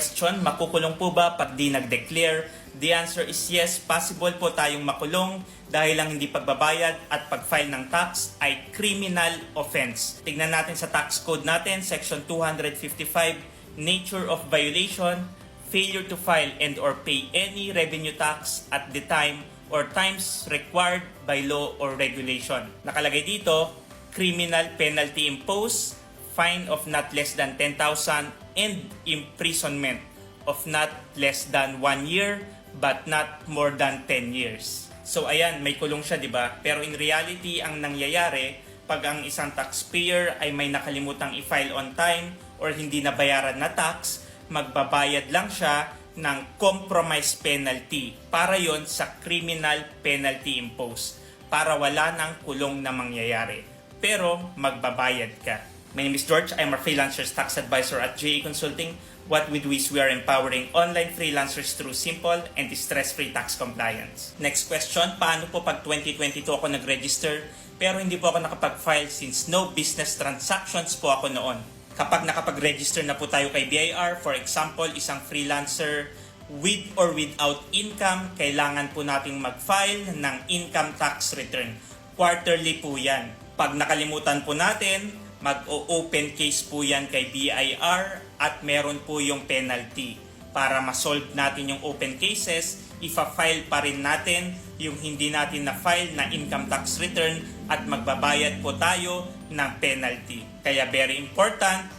question, makukulong po ba pag di nag-declare? The answer is yes, possible po tayong makulong dahil ang hindi pagbabayad at pag-file ng tax ay criminal offense. Tignan natin sa tax code natin, section 255, nature of violation, failure to file and or pay any revenue tax at the time or times required by law or regulation. Nakalagay dito, criminal penalty imposed, fine of not less than 10,000 and imprisonment of not less than 1 year but not more than 10 years. So ayan, may kulong siya, di ba? Pero in reality, ang nangyayari pag ang isang taxpayer ay may nakalimutang i-file on time or hindi nabayaran na tax, magbabayad lang siya ng compromise penalty para yon sa criminal penalty imposed para wala ng kulong na mangyayari. Pero magbabayad ka. My name is George. I'm a freelancer's tax advisor at JA Consulting. What we do is we are empowering online freelancers through simple and stress-free tax compliance. Next question, paano po pag 2022 ako nag-register pero hindi po ako nakapag-file since no business transactions po ako noon? Kapag nakapag-register na po tayo kay BIR, for example, isang freelancer with or without income, kailangan po nating mag-file ng income tax return. Quarterly po yan. Pag nakalimutan po natin, mag-o-open case po yan kay BIR at meron po yung penalty. Para ma-solve natin yung open cases, ifa-file pa rin natin yung hindi natin na-file na income tax return at magbabayad po tayo ng penalty. Kaya very important,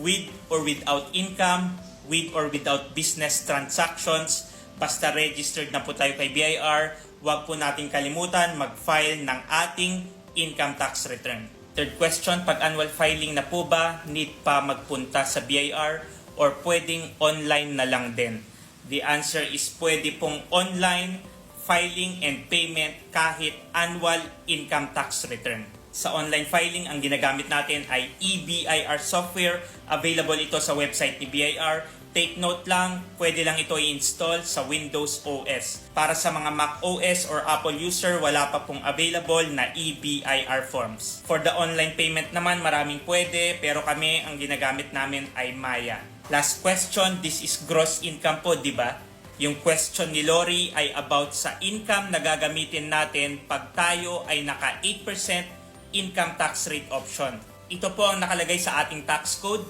with or without income, with or without business transactions, basta registered na po tayo kay BIR, huwag po natin kalimutan mag-file ng ating income tax return. Third question, pag annual filing na po ba, need pa magpunta sa BIR or pwedeng online na lang din? The answer is pwede pong online filing and payment kahit annual income tax return. Sa online filing, ang ginagamit natin ay eBIR software. Available ito sa website ni BIR. Take note lang, pwede lang ito i-install sa Windows OS. Para sa mga Mac OS or Apple user, wala pa pong available na eBIR forms. For the online payment naman, maraming pwede, pero kami, ang ginagamit namin ay Maya. Last question, this is gross income po, di ba? Yung question ni Lori ay about sa income na gagamitin natin pag tayo ay naka 8% income tax rate option. Ito po ang nakalagay sa ating tax code,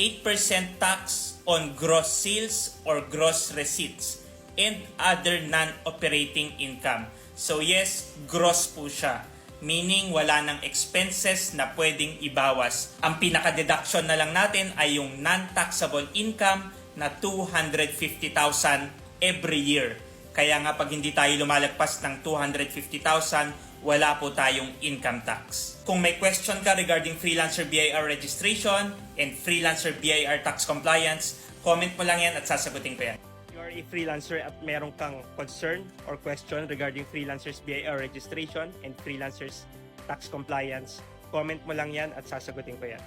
8% tax on gross sales or gross receipts and other non-operating income. So yes, gross po siya. Meaning wala ng expenses na pwedeng ibawas. Ang pinaka-deduction na lang natin ay yung non-taxable income na 250,000 every year. Kaya nga pag hindi tayo lumalagpas ng 250,000, wala po tayong income tax. Kung may question ka regarding freelancer BIR registration and freelancer BIR tax compliance, comment mo lang yan at sasagutin ko yan. If you are a freelancer at meron kang concern or question regarding freelancers BIR registration and freelancers tax compliance, comment mo lang yan at sasagutin ko yan.